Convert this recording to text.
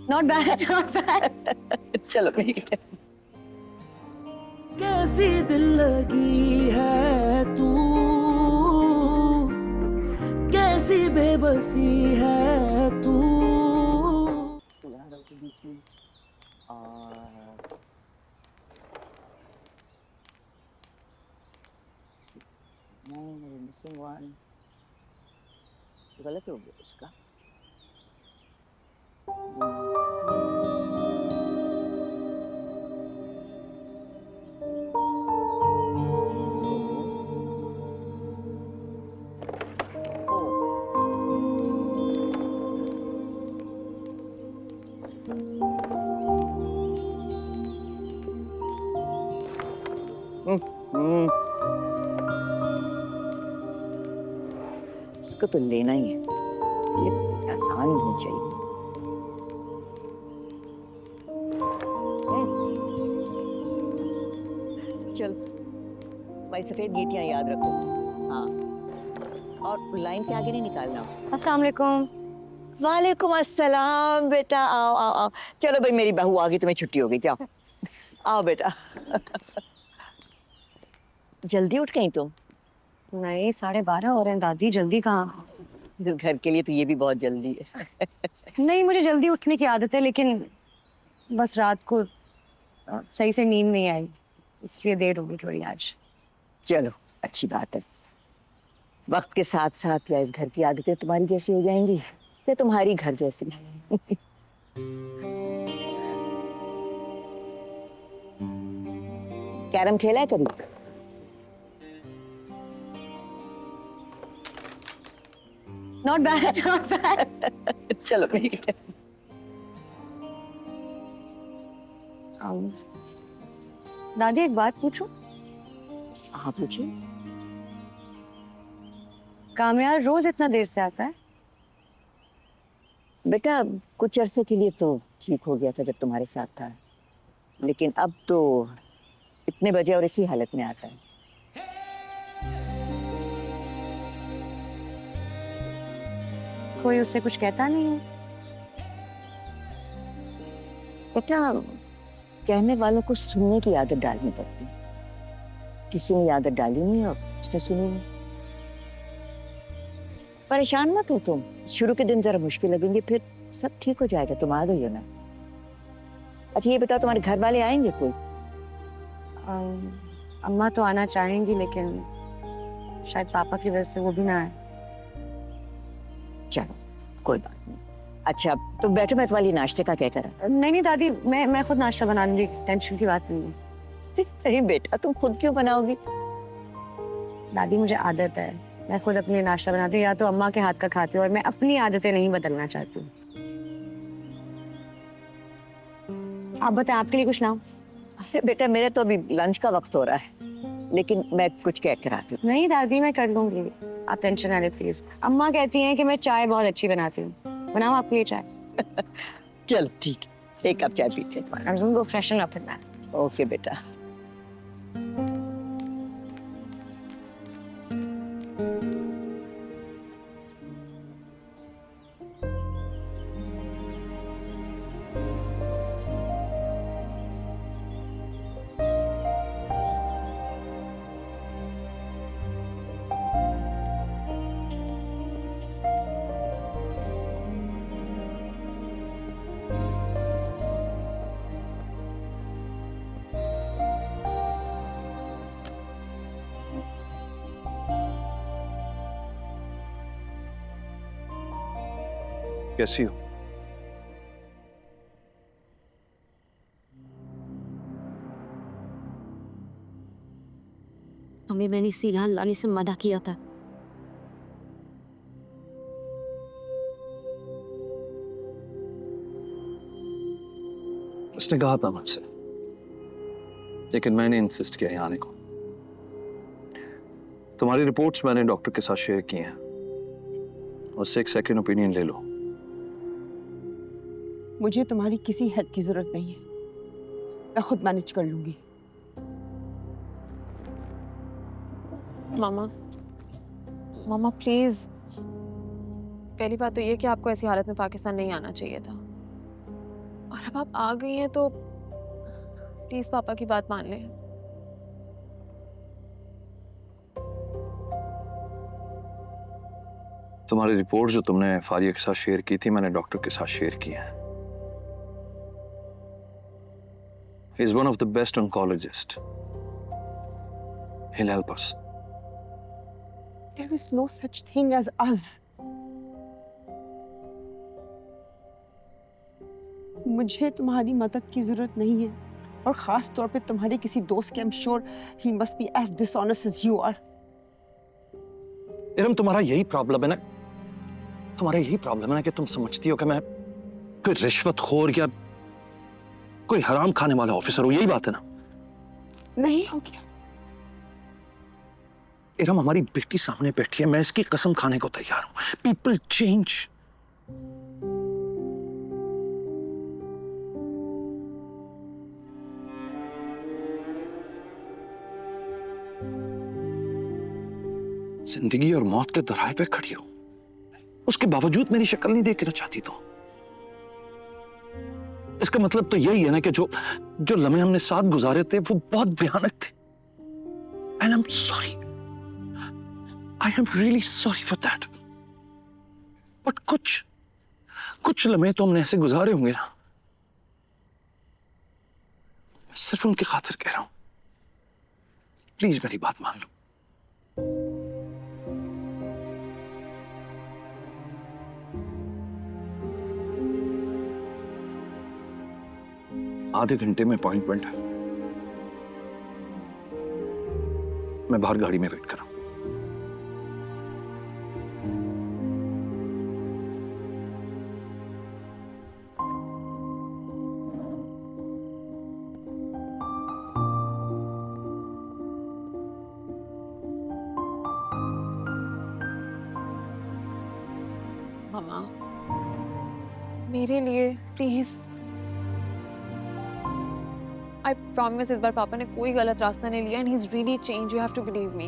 Not bad not bad. चलो बेटा। कैसी दिल लगी है तू, कैसी बेबसी है तू। गलत हो गया इसका। इसको तो लेना ही है, ये तो आसान होनी चाहिए। चल भाई, सफेद गीटियां याद रखो। हाँ, और लाइन से आगे नहीं निकालना उसको। अस्सलाम वालेकुम। वालेकुम अस्सलाम बेटा, आओ आओ आओ। चलो भाई, मेरी बहू आ गई, तुम्हें छुट्टी हो गई, जाओ आओ बेटा। जल्दी उठ गई तुम? नहीं 12:30 हो रहे हैं दादी, जल्दी कहाँ। इस घर के लिए तो ये भी बहुत जल्दी है। नहीं मुझे जल्दी उठने की आदत है, लेकिन बस रात को सही से नींद नहीं आई, इसलिए देर हो गई थोड़ी आज। चलो अच्छी बात है, वक्त के साथ साथ या इस घर की आदतें तुम्हारी जैसी हो जाएंगी या तुम्हारी घर जैसी। कैरम खेला है कभी? Not bad not bad. चलो बेटा। दादी एक बात पूछूं? हाँ पूछो। कामयाब रोज इतना देर से आता है? बेटा कुछ अरसे के लिए तो ठीक हो गया था जब तुम्हारे साथ था, लेकिन अब तो इतने बजे और इसी हालत में आता है। कोई उससे कुछ कहता नहीं है? बेटा कहने वालों को सुनने की आदत डालनी पड़ती, किसी ने आदत डाली नहीं और उसने सुनी नहीं। परेशान मत हो तुम, शुरू के दिन जरा मुश्किल लगेंगे, फिर सब ठीक हो जाएगा। तुम आ गई हो ना। अच्छा ये बताओ, तुम्हारे घर वाले आएंगे कोई? अम्मा तो आना चाहेंगी, लेकिन शायद पापा की वजह से वो भी ना आए। चलो कोई बात नहीं। अच्छा तो बैठो, मैं तुम्हारे लिए नाश्ते का क्या करा? नहीं नहीं दादी, मैं खुद नाश्ता बना लूंगी, टेंशन की बात नहीं है। नहीं बेटा, तुम खुद क्यों बनाओगी? दादी मुझे आदत है, मैं खुद अपने लिए नाश्ता बनाती हूँ, या तो अम्मा के हाथ का खाती हूँ, और मैं अपनी आदतें नहीं बदलना चाहती हूँ। आप बताएं, आपके लिए कुछ लाऊं? अरे बेटा मेरा तो अभी लंच का वक्त हो रहा है, लेकिन मैं कुछ कह कर आती हूँ। नहीं दादी मैं कर लूंगी, आप टेंशन ना ले प्लीज। अम्मा कहती हैं कि मैं चाय बहुत अच्छी बनाती हूँ, बनाओ आपके लिए चाय? चलो ठीक है, एक कप चाय पीते हैं तुम्हारे। I'm just gonna go freshen up in that. Okay बेटा। कैसी हो? हमें मैंने सीना लाने से मना किया था। उसने कहा था मुझसे, लेकिन मैंने इंसिस्ट किया यहाँ आने को। तुम्हारी रिपोर्ट्स मैंने डॉक्टर के साथ शेयर की हैं, उससे एक सेकंड ओपिनियन ले लो। मुझे तुम्हारी किसी हेल्प की जरूरत नहीं है, मैं खुद मैनेज कर लूंगी। मामा, मामा प्लीज, पहली बात तो ये कि आपको ऐसी हालत में पाकिस्तान नहीं आना चाहिए था। और अब आप आ गई हैं तो प्लीज पापा की बात मान लें। तुम्हारी रिपोर्ट जो तुमने फारिया के साथ शेयर की थी, मैंने डॉक्टर के साथ शेयर की है। He is one of the best oncologist. He'll help us. There is no such thing as us. मुझे तुम्हारी मदद की जरूरत नहीं है, और खास तौर पे तुम्हारे किसी दोस्त के। I'm sure he must be as dishonest as you are. Iram, तुम्हारा यही प्रॉब्लम है ना, तुम्हारा यही प्रॉब्लम है ना कि तुम समझती हो कि मैं कोई रिश्वतखोर या कोई हराम खाने वाला ऑफिसर हूं। यही बात है ना? नहीं हो गया। इरम, हमारी बेटी सामने बैठी है, मैं इसकी कसम खाने को तैयार हूं। People change. जिंदगी और मौत के दराए पे खड़ी हो, उसके बावजूद मेरी शक्ल नहीं देखना चाहती तो इसका मतलब तो यही है ना कि जो लम्हे हमने साथ गुजारे थे वो बहुत भयानक थे। And I am sorry, I am really sorry for that. But कुछ लम्हे तो हमने ऐसे गुजारे होंगे ना, मैं सिर्फ उनकी खातिर कह रहा हूं। प्लीज मेरी बात मान लो। आधे घंटे में अपॉइंटमेंट है, मैं बाहर गाड़ी में वेट कर रहा हूं। मामा, मेरे लिए प्लीज, आई प्रॉमिस इस बार पापा ने कोई गलत रास्ता नहीं लिया, and he is really change, you have to believe me.